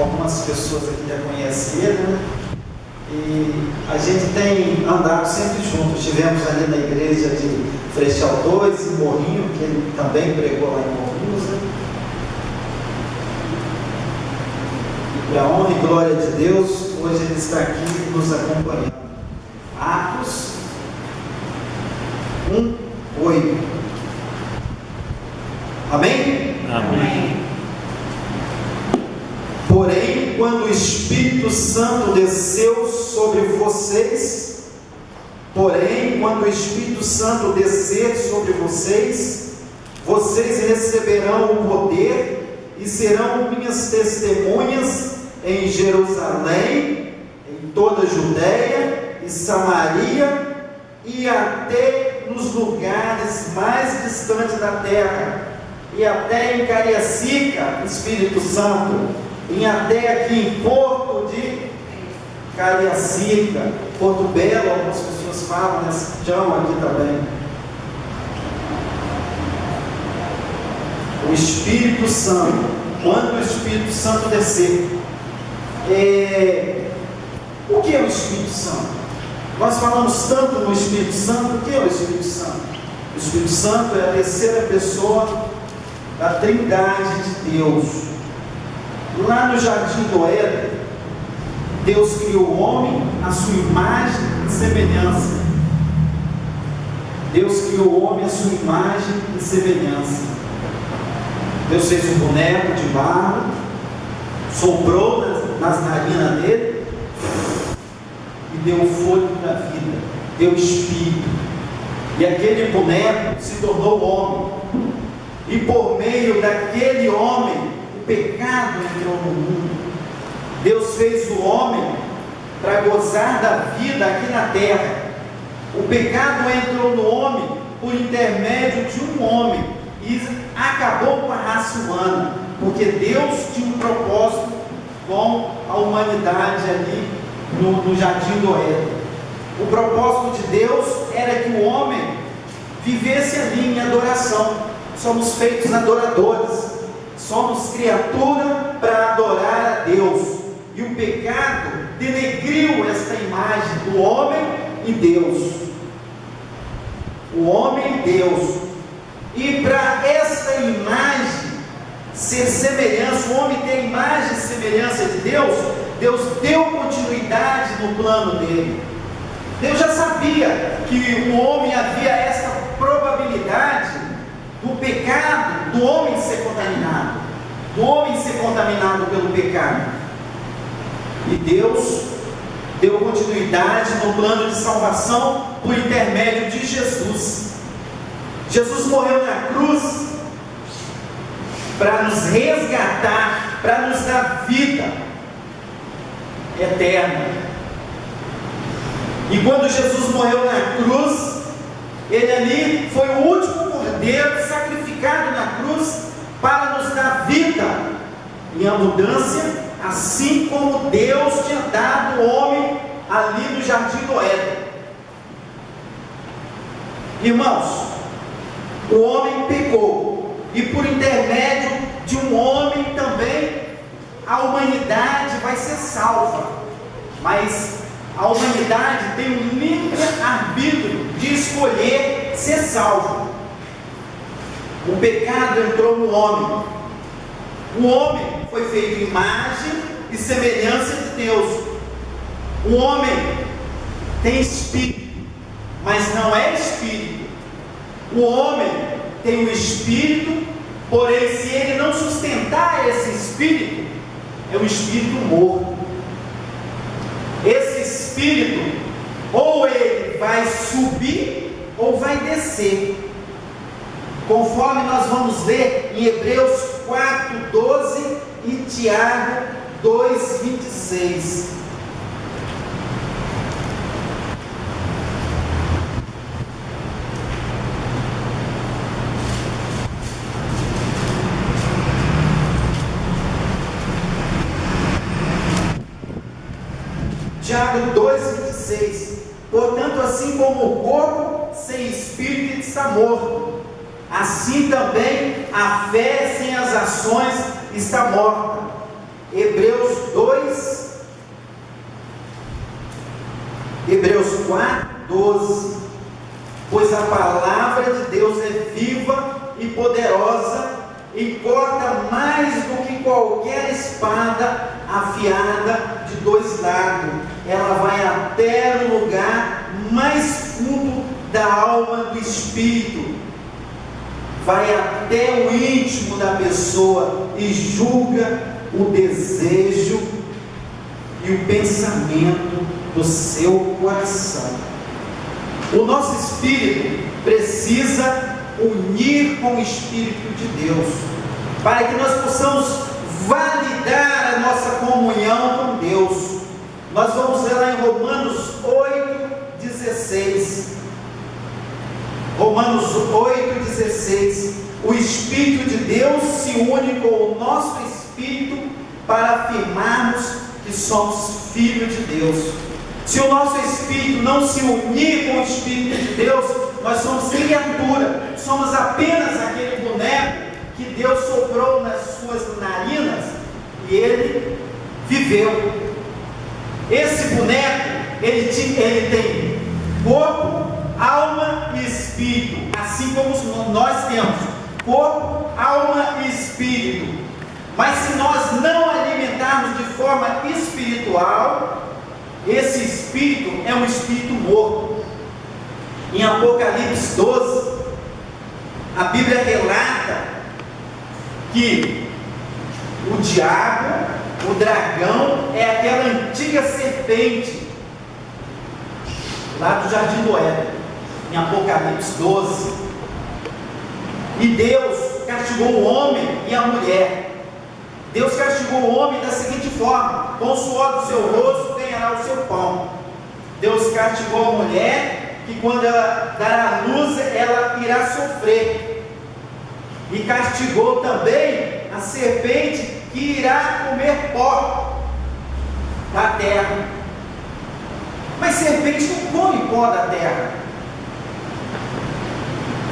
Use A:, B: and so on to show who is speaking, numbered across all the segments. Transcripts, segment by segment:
A: algumas pessoas aqui já conhecem ele, né? E a gente tem andado sempre juntos. Estivemos ali na igreja de Freixal 2, em Morrinho, que ele também pregou lá em Morrinhos, né? E para a honra e glória de Deus, hoje ele está aqui nos acompanhando. Atos 1:8. Amém?
B: Amém.
A: Porém, quando o Espírito Santo desceu sobre vocês, vocês receberão o poder e serão minhas testemunhas em Jerusalém, em toda a Judéia e Samaria e até nos lugares mais distantes da terra, e até em Cariacica, Espírito Santo, e até aqui em Porto de Cariacica, Porto Belo, algumas pessoas falam, né? Chamam aqui também. O Espírito Santo, quando o Espírito Santo descer, o que é o Espírito Santo? Nós falamos tanto no Espírito Santo. O que é o Espírito Santo? O Espírito Santo é a terceira pessoa da Trindade de Deus. Lá no Jardim do Éden, Deus criou o homem à sua imagem e semelhança. Deus criou o homem à sua imagem e semelhança. Deus fez um boneco de barro, soprou nas narinas dele e deu o fôlego da vida, deu espírito. E aquele boneco se tornou homem. E por meio daquele homem, o pecado entrou no mundo. Deus fez o homem para gozar da vida aqui na terra. O pecado entrou no homem por intermédio de um homem e acabou com a raça humana, porque Deus tinha um propósito com a humanidade ali no Jardim do Éden. O propósito de Deus era que o homem vivesse ali em adoração. Somos feitos adoradores, somos criatura para adorar a Deus, e o pecado denegriu esta imagem do homem e Deus, o homem e Deus. E para esta imagem ser semelhança, o homem ter imagem e semelhança de Deus, Deus deu continuidade no plano dele. Deus já sabia que o homem havia essa probabilidade do pecado, do homem ser contaminado pelo pecado. E Deus deu continuidade no plano de salvação por intermédio de Jesus. Jesus morreu na cruz para nos resgatar, para nos dar vida eterna. E quando Jesus morreu na cruz, ele ali foi o último cordeiro sacrificado na cruz para nos dar vida em abundância, assim como Deus tinha dado o homem ali no Jardim do Éden. Irmãos, o homem pecou, e por intermédio de um homem também a humanidade vai ser salva, mas a humanidade tem um livre-arbítrio de escolher ser salvo. O pecado entrou no homem. O homem foi feito imagem e semelhança de Deus. O homem tem espírito, mas não é espírito. O homem tem o espírito, porém, se ele não sustentar esse espírito, é um espírito morto. Esse espírito, ou ele vai subir, ou vai descer, conforme nós vamos ver em Hebreus 4:12 e Tiago 2:26. Tiago 2:26. Portanto, assim como o corpo sem espírito está morto, assim também a fé sem as ações está morta. Hebreus 4, 12. Pois a palavra de Deus é viva e poderosa e corta mais do que qualquer espada afiada de dois lados. Ela vai até o lugar mais fundo da alma do espírito, vai até o íntimo da pessoa e julga o desejo e o pensamento do seu coração. O nosso espírito precisa unir com o Espírito de Deus, para que nós possamos validar a nossa comunhão com Deus. Nós vamos ver lá em Romanos 8,16. Romanos 8,16. O Espírito de Deus se une com o nosso Espírito para afirmarmos que somos filhos de Deus. Se o nosso Espírito não se unir com o Espírito de Deus, nós somos criatura, somos apenas aquele boneco que Deus soprou nas suas narinas e ele viveu. Esse boneco, ele tem corpo, alma e espírito, assim como nós temos corpo, alma e espírito. Mas se nós não alimentarmos de forma espiritual, esse espírito é um espírito morto. Em Apocalipse 12, a Bíblia relata que o diabo, o dragão, é aquela antiga serpente lá do Jardim do Éden, em Apocalipse 12. E Deus castigou o homem e a mulher. Deus castigou o homem da seguinte forma: com o suor do seu rosto ganhará o seu pão. Deus castigou a mulher, que quando ela dar a luz, ela irá sofrer. E castigou também a serpente, que irá comer pó da terra. Mas serpente não come pó da terra.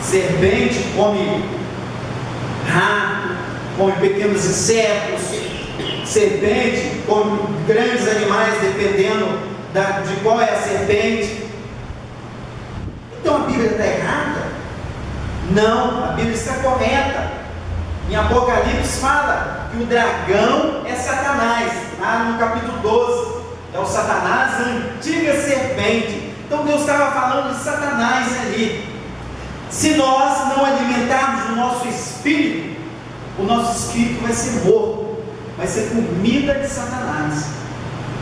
A: Serpente come rato, come pequenos insetos. Serpente come grandes animais, dependendo de qual é a serpente. Então a Bíblia está errada? Não, a Bíblia está correta. Em Apocalipse fala que o dragão é Satanás, lá no capítulo 12, é o Satanás, a antiga serpente. Então Deus estava falando de Satanás ali. Se nós não alimentarmos o nosso espírito vai ser morto, vai ser comida de Satanás.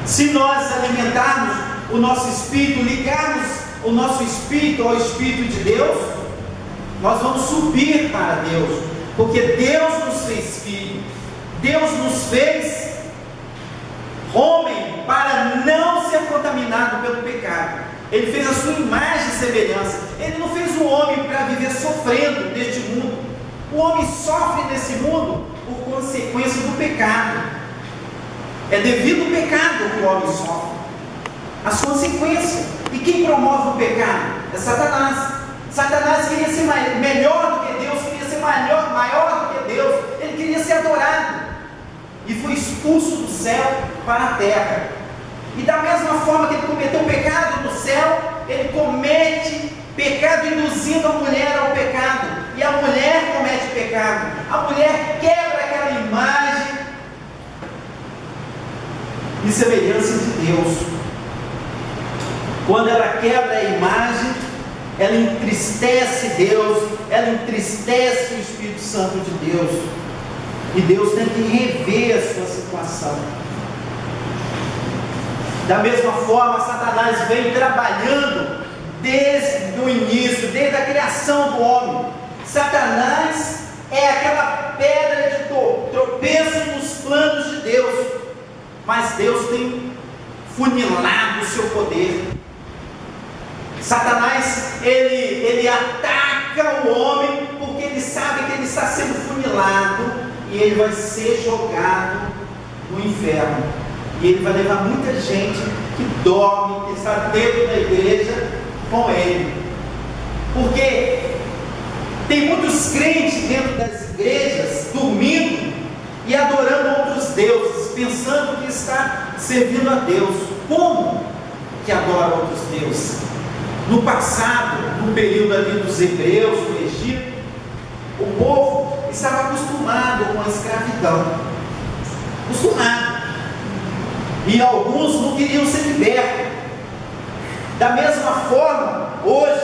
A: Se nós alimentarmos o nosso espírito, ligarmos o nosso espírito ao Espírito de Deus, nós vamos subir para Deus, porque Deus nos fez filho, Deus nos fez homem para não ser contaminado pelo pecado. Ele fez a sua imagem e semelhança. Ele não fez o homem para viver sofrendo neste mundo. O homem sofre nesse mundo por consequência do pecado. É devido ao pecado que o homem sofre, as consequências. E quem promove o pecado? É Satanás. Satanás queria ser melhor do que Deus, queria ser maior do que Deus. Ele queria ser adorado e foi expulso do céu para a terra. E da mesma forma que ele cometeu pecado no céu, ele comete pecado induzindo a mulher ao pecado. E a mulher comete pecado. A mulher quebra aquela imagem e semelhança de Deus. Quando ela quebra a imagem, ela entristece Deus, ela entristece o Espírito Santo de Deus. E Deus tem que rever a sua situação. Da mesma forma, Satanás vem trabalhando desde o início, desde a criação do homem. Satanás é aquela pedra de tropeço nos planos de Deus, mas Deus tem funilado o seu poder. Satanás, ele ataca o homem, porque ele sabe que ele está sendo funilado, e ele vai ser jogado no inferno. E ele vai levar muita gente que dorme, que está dentro da igreja com ele. Porque tem muitos crentes dentro das igrejas dormindo e adorando outros deuses. pensando que está servindo a Deus. Como que adora outros deuses? No passado, no período ali dos hebreus, no Egito, o povo estava acostumado com a escravidão. Acostumado. E alguns não queriam ser libertos. Da mesma forma, hoje,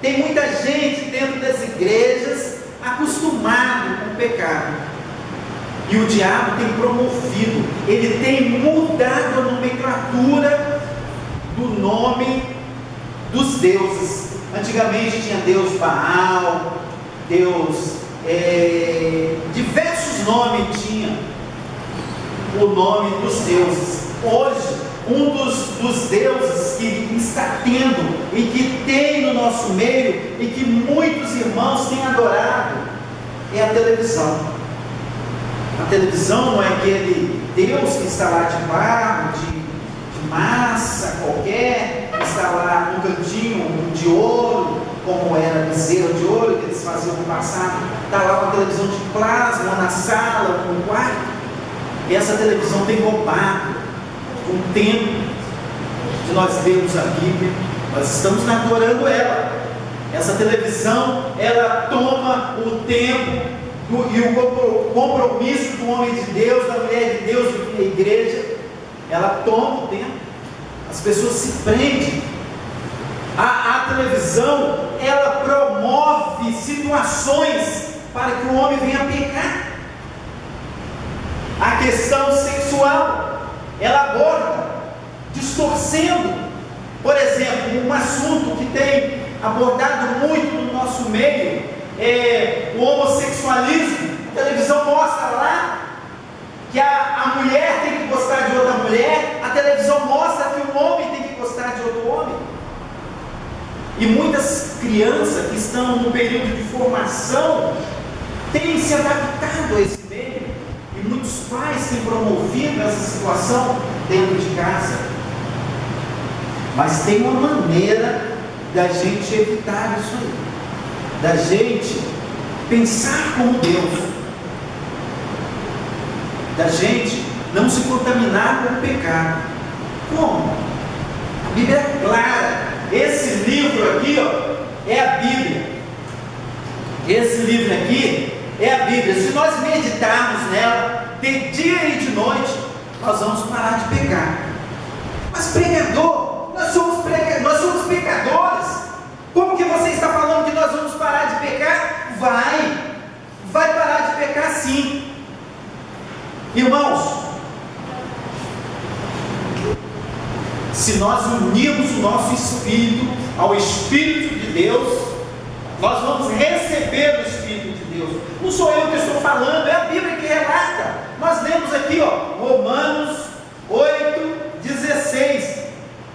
A: tem muita gente dentro das igrejas acostumado com o pecado. E o diabo tem promovido, ele tem mudado a nomenclatura do nome dos deuses. Antigamente tinha Deus Baal, Deus, diversos nomes tinha o nome dos deuses. Hoje, um dos deuses que está tendo e que tem no nosso meio e que muitos irmãos têm adorado é a televisão. A televisão não é aquele Deus que está lá de barro, de massa qualquer, que está lá no cantinho de ouro, como era a bezerra de ouro que eles faziam no passado. Está lá uma televisão de plasma na sala, no quarto. E essa televisão tem roubado o tempo de nós lermos a Bíblia. Nós estamos adorando ela. Essa televisão, ela toma o tempo e o compromisso do homem de Deus, da mulher de Deus, da igreja. Ela toma o tempo. As pessoas se prendem. A televisão, ela promove situações para que o homem venha pecar. A questão sexual, ela aborda, distorcendo. Por exemplo, um assunto que tem abordado muito no nosso meio é o homossexualismo. A televisão mostra lá que a mulher tem que gostar de outra mulher, a televisão mostra que o homem tem que gostar de outro homem. E muitas crianças que estão no período de formação têm se adaptado a esse meio, e muitos pais têm promovido essa situação dentro de casa. Mas tem uma maneira da gente evitar isso aí, da gente pensar como Deus, da gente não se contaminar com o pecado. Como? A Bíblia é clara. Esse livro aqui, ó, é a Bíblia. Esse livro aqui é a Bíblia. Se nós meditarmos nela de dia e de noite, nós vamos parar de pecar. Mas pregador, nós somos pecadores. Como que você está falando que nós vamos parar de pecar? Vai parar de pecar sim. Irmãos, se nós unirmos o nosso espírito ao Espírito de Deus, nós vamos receber o Espírito de Deus. Não sou eu que estou falando, é a Bíblia que relata. Nós lemos aqui, Romanos 8,16.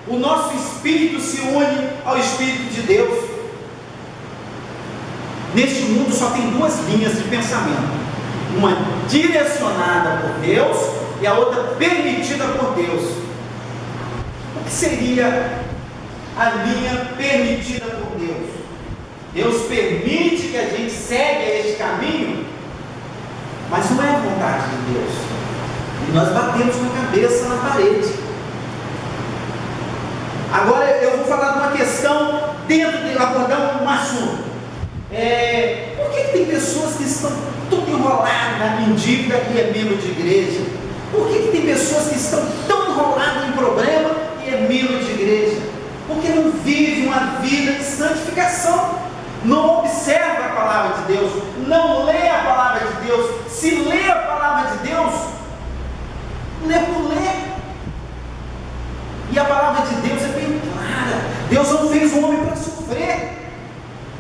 A: O nosso espírito se une ao Espírito de Deus. Neste mundo só tem duas linhas de pensamento: uma direcionada por Deus e a outra permitida por Deus. O que seria a linha permitida por Deus? Deus permite que a gente segue este caminho, mas não é a vontade de Deus. E nós batemos com a cabeça na parede. Agora eu vou falar de uma questão dentro de abordar um assunto. Por que tem pessoas que estão tudo enroladas em dívida e é membro de igreja? Por que tem pessoas que estão tão enroladas em problema e é membro de igreja? Porque não vive uma vida de santificação, não observa a palavra de Deus, não lê a palavra de Deus. Se lê a palavra de Deus, lê por ler. E a palavra de Deus é bem clara. Deus não fez o homem para sofrer.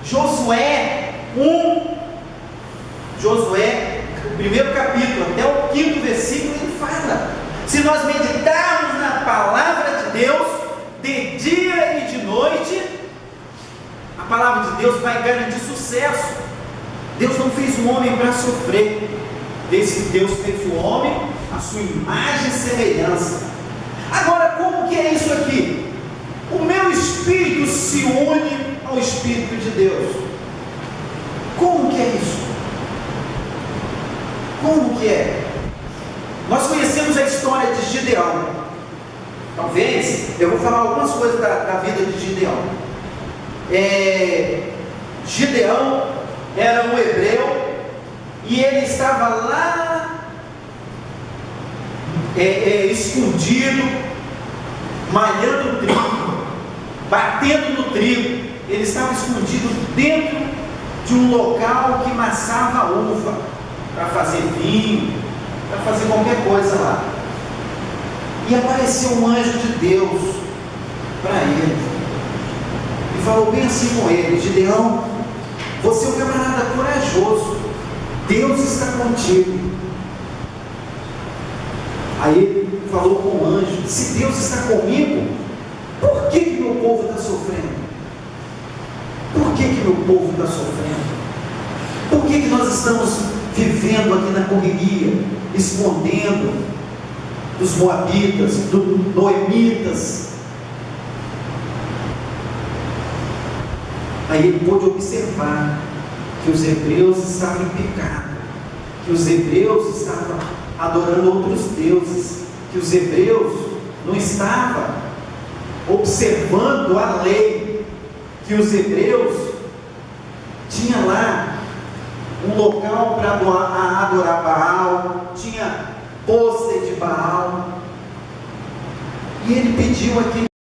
A: Josué 1, o primeiro capítulo, até o 5º versículo, ele fala: se nós meditarmos na palavra de Deus, de dia e de noite, a palavra de Deus vai garantir sucesso. Deus não fez o homem para sofrer. Deus fez o homem à sua imagem e semelhança. Agora, como que é isso aqui? O meu espírito se une ao Espírito de Deus. Como que é isso? Como que é? Nós conhecemos a Gideão. Talvez eu vou falar algumas coisas da vida de Gideão. Gideão era um hebreu e ele estava lá escondido, malhando trigo, batendo no trigo. Ele estava escondido dentro de um local que maçava uva para fazer vinho, para fazer qualquer coisa lá. E apareceu um anjo de Deus para ele e falou bem assim com ele: Gideão, você é um camarada corajoso, Deus está contigo. Aí ele falou com o anjo: se Deus está comigo, por que meu povo está sofrendo? Por que meu povo está sofrendo? Por que nós estamos vivendo aqui na correria, escondendo dos moabitas, dos noemitas? Aí ele pôde observar que os hebreus estavam em pecado, que os hebreus estavam adorando outros deuses, que os hebreus não estavam observando a lei, que os hebreus tinham lá um local para adorar Baal, tinha pôster de Baal, e ele pediu aqui